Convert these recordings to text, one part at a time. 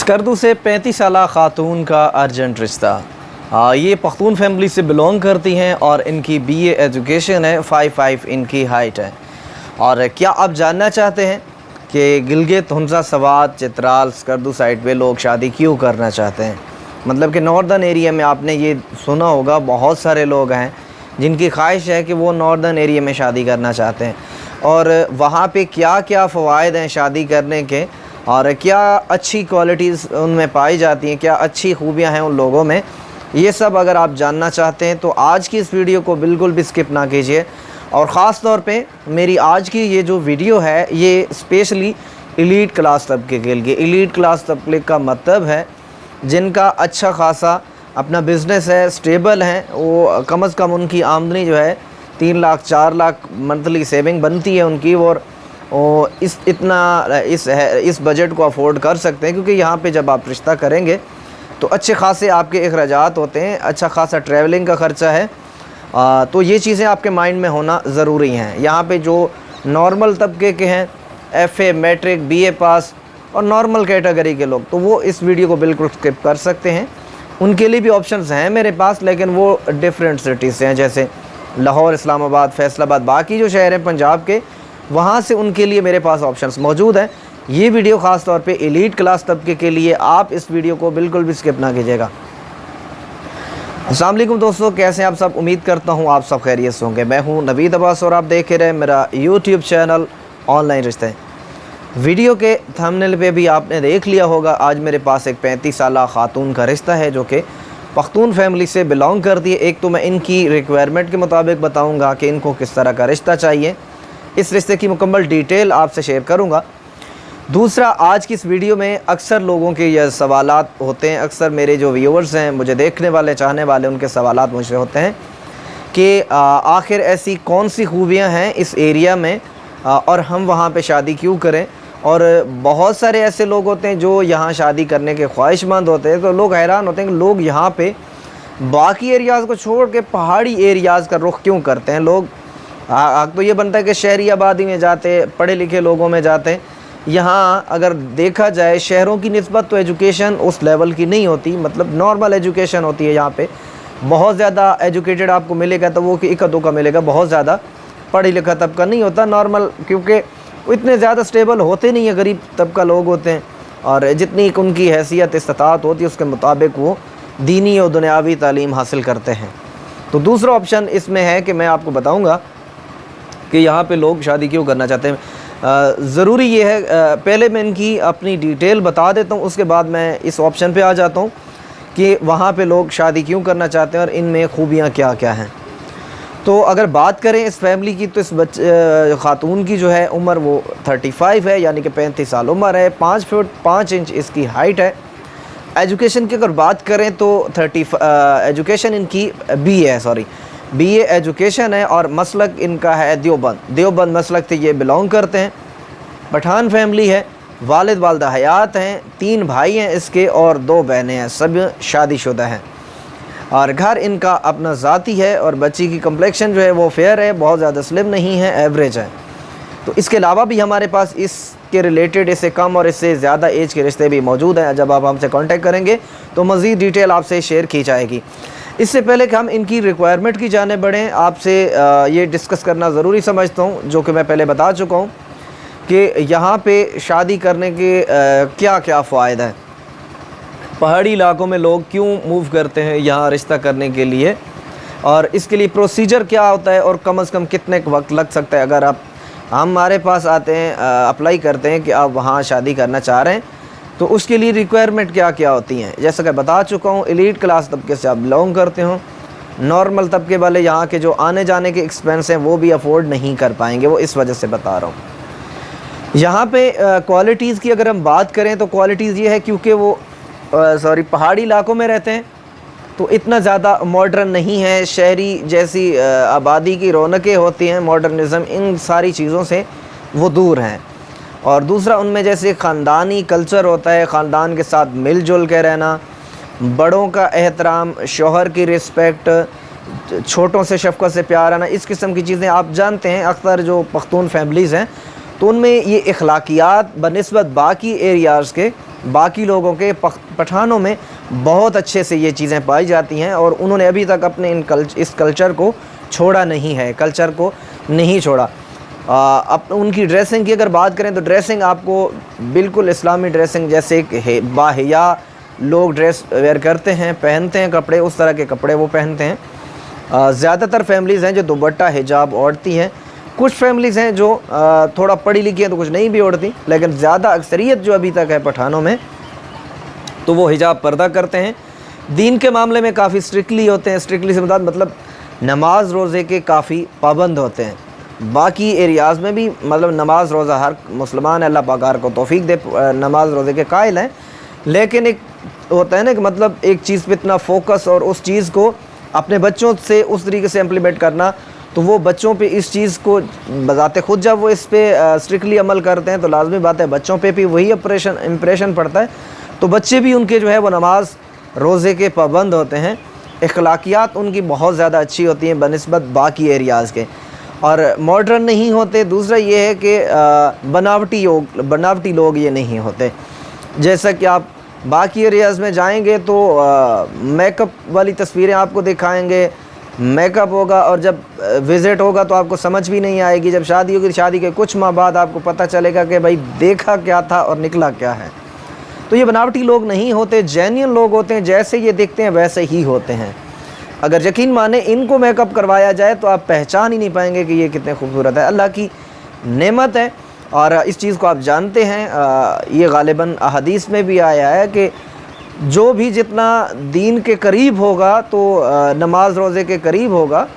स्कर्दू से 35 साला खातून का अर्जेंट रिश्ता। ये पख्तून फैमिली से बिलोंग करती हैं और इनकी बीए एजुकेशन है, 5'5" इनकी हाइट है। और क्या आप जानना चाहते हैं कि गिलगित, हुंसा, सवात, चित्राल, स्कर्दू साइड पे लोग शादी क्यों करना चाहते हैं? मतलब कि नॉर्दर्न एरिया में आपने ये सुना होगा, बहुत सारे लोग हैं जिनकी ख्वाहिश है कि वो नॉर्दर्न एरिया में शादी करना चाहते हैं। और वहाँ पे क्या क्या फ़वाइद हैं शादी करने के, और क्या अच्छी क्वालिटीज़ उनमें पाई जाती हैं, क्या अच्छी खूबियाँ हैं उन लोगों में, ये सब अगर आप जानना चाहते हैं तो आज की इस वीडियो को बिल्कुल भी स्किप ना कीजिए। और ख़ास तौर पे मेरी आज की ये जो वीडियो है ये स्पेशली एलीट क्लास तबके के लिए। एलीट क्लास तबके का मतलब है जिनका अच्छा खासा अपना बिज़नेस है, स्टेबल हैं, वो कम से कम उनकी आमदनी जो है 3 लाख 4 लाख मंथली सेविंग बनती है उनकी, और इस बजट को अफोर्ड कर सकते हैं। क्योंकि यहाँ पे जब आप रिश्ता करेंगे तो अच्छे खासे आपके अखराजात होते हैं, अच्छा खासा ट्रैवलिंग का ख़र्चा है। तो ये चीज़ें आपके माइंड में होना ज़रूरी हैं। यहाँ पे जो नॉर्मल तबके के हैं, FA, मैट्रिक, BA पास और नॉर्मल कैटेगरी के लोग, तो वो इस वीडियो को बिल्कुल स्किप कर सकते हैं। उनके लिए भी ऑप्शंस हैं मेरे पास, लेकिन वो डिफरेंट सिटीज़ से हैं, जैसे लाहौर, इस्लामाबाद, फैसलाबाद, बाकी जो शहर हैं पंजाब के, वहाँ से उनके लिए मेरे पास ऑप्शंस मौजूद हैं। ये वीडियो ख़ास तौर पे एलीट क्लास तबके के लिए, आप इस वीडियो को बिल्कुल भी स्किप ना कीजिएगा। अस्सलाम वालेकुम दोस्तों, कैसे हैं आप सब? उम्मीद करता हूँ आप सब खैरियत से होंगे। मैं हूँ नवीद अब्बास और आप देख रहे हैं मेरा यूट्यूब चैनल ऑनलाइन रिश्ते। वीडियो के थंबनेल पे भी आपने देख लिया होगा, आज मेरे पास एक 35 साला खातून का रिश्ता है जो कि पख्तून फैमिली से बिलोंग करती है। एक तो मैं इनकी रिक्वायरमेंट के मुताबिक बताऊँगा कि इनको किस तरह का रिश्ता चाहिए, इस रिश्ते की मुकम्मल डिटेल आपसे शेयर करूँगा। दूसरा, आज की इस वीडियो में अक्सर लोगों के ये सवालात होते हैं, अक्सर मेरे जो व्यूअर्स हैं, मुझे देखने वाले, चाहने वाले, उनके सवालात मुझसे होते हैं कि आखिर ऐसी कौन सी खूबियाँ हैं इस एरिया में और हम वहाँ पे शादी क्यों करें। और बहुत सारे ऐसे लोग होते हैं जो यहाँ शादी करने के ख्वाहिशमंद होते हैं, तो लोग हैरान होते हैं कि लोग यहाँ पे बाकी एरियाज़ को छोड़ के पहाड़ी एरियाज़ का रुख क्यों करते हैं। लोग तो ये बनता है कि शहरी आबादी में जाते, पढ़े लिखे लोगों में जाते हैं। यहाँ अगर देखा जाए शहरों की निस्बत तो एजुकेशन उस लेवल की नहीं होती, मतलब नॉर्मल एजुकेशन होती है यहाँ पे। बहुत ज़्यादा एजुकेटेड आपको मिलेगा तो वो कि इक्का दुक्का मिलेगा, बहुत ज़्यादा पढ़ी लिखा तबका नहीं होता नॉर्मल, क्योंकि इतने ज़्यादा स्टेबल होते नहीं है, गरीब तबका लोग होते हैं। और जितनी उनकी हैसियत इस्तात होती है उसके मुताबिक वो दीनी और दुनियावी तालीम हासिल करते हैं। तो दूसरा ऑप्शन इसमें है कि मैं आपको बताऊँगा कि यहाँ पे लोग शादी क्यों करना चाहते हैं। ज़रूरी ये है, पहले मैं इनकी अपनी डिटेल बता देता हूँ, उसके बाद मैं इस ऑप्शन पे आ जाता हूँ कि वहाँ पे लोग शादी क्यों करना चाहते हैं और इनमें खूबियाँ क्या क्या हैं। तो अगर बात करें इस फैमिली की, तो इस खातून की जो है उम्र वो 35 है, यानी कि 35 साल उम्र है। 5 फुट 5 इंच इसकी हाइट है। एजुकेशन की अगर बात करें तो एजुकेशन इनकी BA एजुकेशन है और मसलक इनका है देवबंद मसलक से ये बिलोंग करते हैं। पठान फैमिली है, वालिद वालदा हयात हैं, 3 भाई हैं इसके और 2 बहनें हैं, सब शादीशुदा हैं। और घर इनका अपना ज़ाती है और बच्ची की कम्प्लेक्शन जो है वो फेयर है, बहुत ज़्यादा स्लिम नहीं है, एवरेज है। तो इसके अलावा भी हमारे पास इसके रिलेटेड इससे कम और इससे ज़्यादा एज के रिश्ते भी मौजूद हैं। जब आप हमसे कांटेक्ट करेंगे तो मज़ीद डिटेल आपसे शेयर की जाएगी। इससे पहले कि हम इनकी रिक्वायरमेंट की जाने बढ़ें, आपसे ये डिस्कस करना ज़रूरी समझता हूँ, जो कि मैं पहले बता चुका हूँ कि यहाँ पे शादी करने के क्या क्या फ़ायदे हैं। पहाड़ी इलाकों में लोग क्यों मूव करते हैं यहाँ रिश्ता करने के लिए, और इसके लिए प्रोसीजर क्या होता है और कम से कम कितने वक्त लग सकता है। अगर आप हमारे पास आते हैं, अप्लाई करते हैं कि आप वहाँ शादी करना चाह रहे हैं, तो उसके लिए रिक्वायरमेंट क्या क्या होती हैं। जैसा कि बता चुका हूँ, एलीट क्लास तबके से आप बिलोंग करते हो। नॉर्मल तबके वाले यहाँ के जो आने जाने के एक्सपेंस हैं वो भी अफोर्ड नहीं कर पाएंगे, वो इस वजह से बता रहा हूँ। यहाँ पे क्वालिटीज़ की अगर हम बात करें तो क्वालिटीज़ ये है, क्योंकि वो पहाड़ी इलाकों में रहते हैं तो इतना ज़्यादा मॉडर्न नहीं है। शहरी जैसी आबादी की रौनकें होती हैं, मॉडर्निज़म, इन सारी चीज़ों से वो दूर हैं। और दूसरा, उनमें जैसे ख़ानदानी कल्चर होता है, ख़ानदान के साथ मिलजुल के रहना, बड़ों का एहतराम, शौहर की रिस्पेक्ट, छोटों से शफ़क़त से प्यार आना, इस किस्म की चीज़ें आप जानते हैं। अक्सर जो पख्तून फैमिलीज़ हैं तो उनमें ये अखलाकियात बनिस्बत बाकी एरियाज़ के बाकी लोगों के पठानों में बहुत अच्छे से ये चीज़ें पाई जाती हैं और उन्होंने अभी तक अपने इस कल्चर को छोड़ा नहीं है, कल्चर को नहीं छोड़ा। अब उनकी ड्रेसिंग की अगर बात करें तो ड्रेसिंग आपको बिल्कुल इस्लामी ड्रेसिंग जैसे बाहिया लोग ड्रेस वेयर करते हैं, पहनते हैं कपड़े, उस तरह के कपड़े वो पहनते हैं। ज़्यादातर फैमिलीज़ हैं जो दुपट्टा हिजाब ओढ़ती हैं, कुछ फैमिलीज़ हैं जो थोड़ा पढ़ी लिखी हैं तो कुछ नहीं भी ओढ़ती, लेकिन ज़्यादा अक्सरियत जो अभी तक है पठानों में तो वो हिजाब पर्दा करते हैं। दीन के मामले में काफ़ी स्ट्रिक्टली होते हैं, स्ट्रिक्टली से मतलब नमाज रोज़े के काफ़ी पाबंद होते हैं। बाकी एरियाज़ में भी मतलब नमाज रोज़ा हर मुसलमान अल्लाह पाक को तौफीक दे नमाज रोज़े के कायल हैं, लेकिन एक होता है ना कि मतलब एक चीज़ पे इतना फोकस और उस चीज़ को अपने बच्चों से उस तरीके से इम्प्लीमेंट करना, तो वो बच्चों पे इस चीज़ को बजाते खुद जब वो इस पे स्ट्रिक्टली अमल करते हैं तो लाजमी बात है बच्चों पे भी वही इम्प्रेशन पड़ता है, तो बच्चे भी उनके जो है वो नमाज रोज़े के पाबंद होते हैं। अखलाकियात उनकी बहुत ज़्यादा अच्छी होती हैं बनिस्बत बाकी एरियाज़ के, और मॉडर्न नहीं होते। दूसरा ये है कि बनावटी लोग ये नहीं होते। जैसा कि आप बाकी एरियाज़ में जाएंगे तो मेकअप वाली तस्वीरें आपको दिखाएंगे, मेकअप होगा, और जब विज़िट होगा तो आपको समझ भी नहीं आएगी। जब शादी होगी, शादी के कुछ माह बाद आपको पता चलेगा कि भाई देखा क्या था और निकला क्या है। तो ये बनावटी लोग नहीं होते, जेन्युइन लोग होते हैं, जैसे ये दिखते हैं वैसे ही होते हैं। अगर यकीन माने इनको मेकअप करवाया जाए तो आप पहचान ही नहीं पाएंगे कि ये कितने खूबसूरत है। अल्लाह की नेमत है और इस चीज़ को आप जानते हैं। ये गालिबन अहदीस में भी आया है कि जो भी जितना दीन के करीब होगा तो नमाज रोज़े के करीब होगा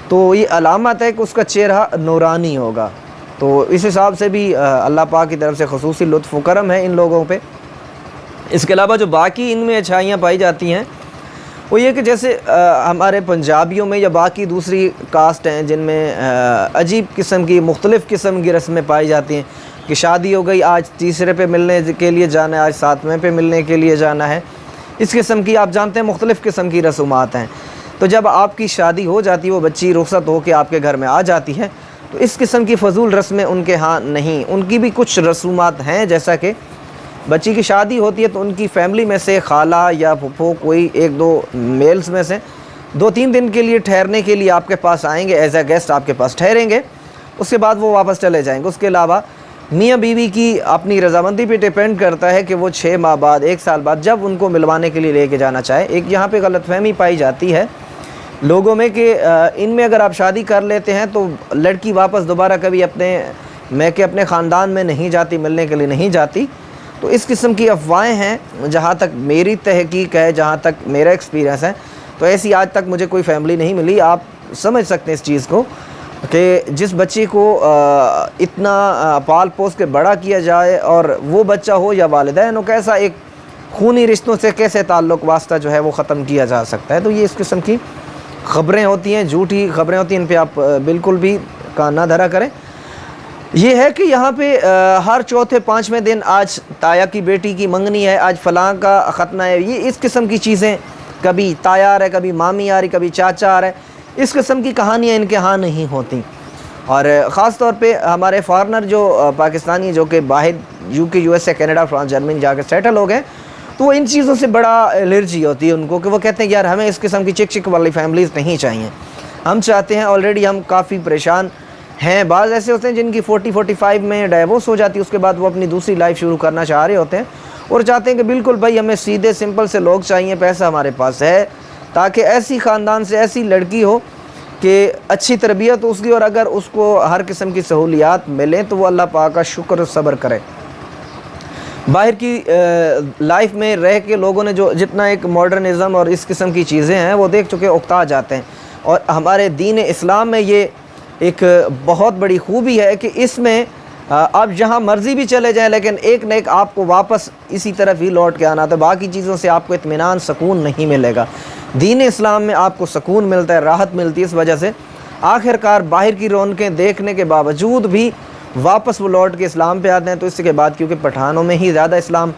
तो ये अलामत है कि उसका चेहरा नूरानी होगा। तो इस हिसाब से भी अल्लाह पाक की तरफ से ख़ुसूसी लुत्फ़ व करम है इन लोगों पे। इसके अलावा जो बाकी इनमें अच्छाइयाँ पाई जाती हैं वो ये कि जैसे हमारे पंजाबियों में या बाकी दूसरी कास्ट हैं जिनमें अजीब किस्म की मुख्तलिफ़ किस्म की रस्में पाई जाती हैं कि शादी हो गई, आज तीसरे पे मिलने के लिए जाना है, आज सातवें पे मिलने के लिए जाना है। इस किस्म की आप जानते हैं मुख्तलिफ़ किस्म की रसूमात हैं। तो जब आपकी शादी हो जाती है, वो बच्ची रुखसत हो के आपके घर में आ जाती है, तो इस किस्म की फ़जूल रस्में उनके यहाँ नहीं। उनकी भी कुछ रसूमात हैं, जैसा कि बच्ची की शादी होती है तो उनकी फ़ैमिली में से खाला या फूफो कोई एक दो मेल्स में से 2-3 दिन के लिए ठहरने के लिए आपके पास आएंगे, एज ए गेस्ट आपके पास ठहरेंगे, उसके बाद वो वापस चले जाएंगे। उसके अलावा मियाँ बीवी की अपनी रजामंदी पे डिपेंड करता है कि वो 6 माह बाद, 1 साल बाद जब उनको मिलवाने के लिए लेके जाना चाहे। एक यहाँ पे गलतफहमी पाई जाती है लोगों में कि इनमें अगर आप शादी कर लेते हैं तो लड़की वापस दोबारा कभी अपने ख़ानदान में नहीं जाती, मिलने के लिए नहीं जाती। तो इस किस्म की अफवाहें हैं। जहाँ तक मेरी तहकीक है, जहाँ तक मेरा एक्सपीरियंस है, तो ऐसी आज तक मुझे कोई फैमिली नहीं मिली। आप समझ सकते हैं इस चीज़ को कि जिस बच्चे को इतना पाल पोस के बड़ा किया जाए और वो बच्चा हो या वालिदैन हो, कैसा एक खूनी रिश्तों से कैसे ताल्लुक़ वास्ता जो है वो ख़त्म किया जा सकता है। तो ये इस किस्म की ख़बरें होती हैं, झूठी ख़बरें होती हैं, इन पर आप बिल्कुल भी कान ना धरा करें। ये है कि यहाँ पे हर चौथे 5वें दिन आज ताया की बेटी की मंगनी है, आज फ़लाँ का ख़तना है, ये इस किस्म की चीज़ें, कभी ताया आ रहा है, कभी मामी आ रही, कभी चाचा आ रहा है, इस किस्म की कहानियाँ इनके यहाँ नहीं होती। और ख़ास तौर पे हमारे फॉरनर जो पाकिस्तानी जो कि बाहर UK USA Canada France Germany जाकर सेटल हो गए, तो इन चीज़ों से बड़ा एलर्जी होती है उनको कि वो कहते हैं यार हमें इस किस्म की चिक वाली फैमिलीज़ नहीं चाहिए। हम चाहते हैं, ऑलरेडी हम काफ़ी परेशान हैं। बाज़ ऐसे होते हैं जिनकी 40-45 में डाइवोर्स हो जाती है, उसके बाद वो अपनी दूसरी लाइफ शुरू करना चाह रहे होते हैं और चाहते हैं कि बिल्कुल भाई हमें सीधे सिंपल से लोग चाहिए, पैसा हमारे पास है, ताकि ऐसी ख़ानदान से ऐसी लड़की हो कि अच्छी तरबियत हो उसकी, और अगर उसको हर किस्म की सहूलियात मिलें तो वो अल्लाह पाक का शुक्र और सब्र करे। बाहर की लाइफ में रह के लोगों ने जो जितना एक मॉडर्निज़म और इस किस्म की चीज़ें हैं वो देख चुके, उकता जाते हैं। और हमारे दीन इस्लाम में ये एक बहुत बड़ी खूबी है कि इसमें आप जहाँ मर्ज़ी भी चले जाएं, लेकिन एक न एक आपको वापस इसी तरफ ही लौट के आना। तो बाकी चीज़ों से आपको इत्मीनान सुकून नहीं मिलेगा। दीन इस्लाम में आपको सुकून मिलता है, राहत मिलती है। इस वजह से आखिरकार बाहर की रौनकें देखने के बावजूद भी वापस वो लौट के इस्लाम पे आते हैं। तो इसके बाद क्योंकि पठानों में ही ज़्यादा इस्लाम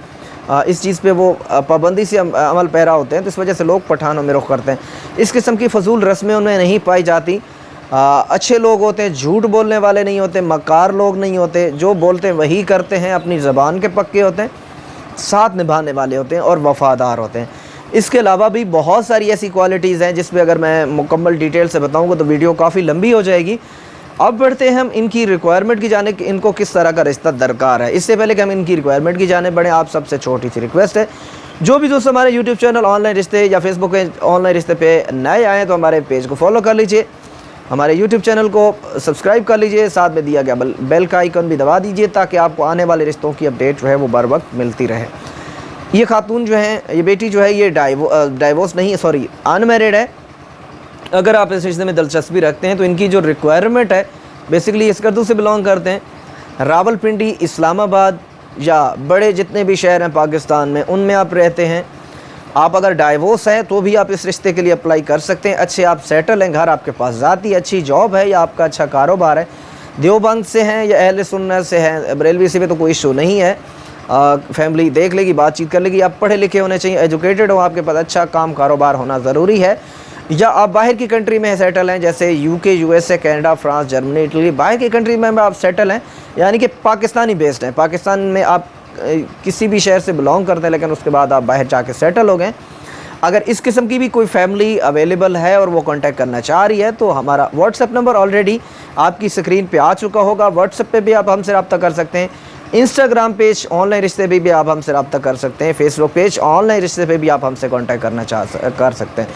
इस चीज़ पे वो पाबंदी से अमल पैरा होते हैं, तो इस वजह से लोग पठानों में रुख करते हैं। इस किस्म की फजूल रस्में उनमें नहीं पाई जाती। अच्छे लोग होते हैं, झूठ बोलने वाले नहीं होते, मक्कार लोग नहीं होते, जो बोलते हैं वही करते हैं, अपनी ज़बान के पक्के होते हैं। साथ निभाने वाले होते हैं और वफ़ादार होते हैं। इसके अलावा भी बहुत सारी ऐसी क्वालिटीज़ हैं जिस पे अगर मैं मुकम्मल डिटेल से बताऊंगा तो वीडियो काफ़ी लंबी हो जाएगी। अब बढ़ते हैं हम इनकी रिक्वायरमेंट की जाने, इनको किस तरह का रिश्ता दरकार है। इससे पहले कि हम इनकी रिक्वायरमेंट की जाने बढ़ें, आप सबसे छोटी सी रिक्वेस्ट है, जो भी दोस्त हमारे यूट्यूब चैनल ऑनलाइन रिश्ते या फेसबुक पे ऑनलाइन रिश्ते पे नए आएँ तो हमारे पेज को फॉलो कर लीजिए, हमारे यूट्यूब चैनल को सब्सक्राइब कर लीजिए, साथ में दिया गया बेल का आइकन भी दबा दीजिए ताकि आपको आने वाले रिश्तों की अपडेट जो है वो बर वक्त मिलती रहे। ये खातून जो है, ये बेटी जो है, ये डाइवोर्स नहीं, सॉरी अनमैरिड है। अगर आप इस रिश्ते में दिलचस्पी रखते हैं तो इनकी जो रिक्वायरमेंट है बेसिकली स्कर्दू से बिलोंग करते हैं। रावलपिंडी, इस्लामाबाद या बड़े जितने भी शहर हैं पाकिस्तान में उनमें आप रहते हैं। आप अगर डाइवोर्स है तो भी आप इस रिश्ते के लिए अप्लाई कर सकते हैं। अच्छे आप सेटल हैं, घर आपके पास ज़ाती अच्छी जॉब है या आपका अच्छा कारोबार है, देवबंद से हैं या अहले सुन्नत से हैं, बरेलवी से भी तो कोई इशू नहीं है, फैमिली देख लेगी, बातचीत कर लेगी। आप पढ़े लिखे होने चाहिए, एजुकेटेड हो, आपके पास अच्छा काम कारोबार होना ज़रूरी है। या आप बाहर की कंट्री में सेटल हैं जैसे UK, USA, Canada, France, Germany, Italy, बाहर की कंट्री में आप सेटल हैं, यानी कि पाकिस्तानी बेस्ड हैं। पाकिस्तान में आप किसी भी शहर से बिलोंग करते हैं लेकिन उसके बाद आप बाहर जाके सेटल हो गए। अगर इस किस्म की भी कोई फैमिली अवेलेबल है और वो कांटेक्ट करना चाह रही है तो हमारा व्हाट्सएप नंबर ऑलरेडी आपकी स्क्रीन पे आ चुका होगा। व्हाट्सएप पे भी आप हमसे रब्ता कर सकते हैं, इंस्टाग्राम पेज ऑनलाइन रिश्ते पे भी आप हमसे रब्ता कर सकते हैं, फेसबुक पेज ऑनलाइन रिश्ते पे भी आप हमसे कांटेक्ट कर सकते हैं।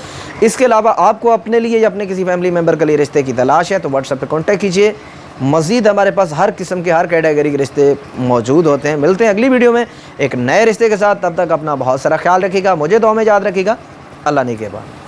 इसके अलावा आपको अपने लिए या अपने किसी फैमिली मेम्बर के लिए रिश्ते की तलाश है तो व्हाट्सएप पे कांटेक्ट कीजिए। मज़ीद हमारे पास हर किस्म के, हर कैटेगरी के रिश्ते मौजूद होते हैं। मिलते हैं अगली वीडियो में एक नए रिश्ते के साथ, तब तक अपना बहुत सारा ख्याल रखिएगा, मुझे दुआ में याद रखिएगा। अल्लाह ने के बाद।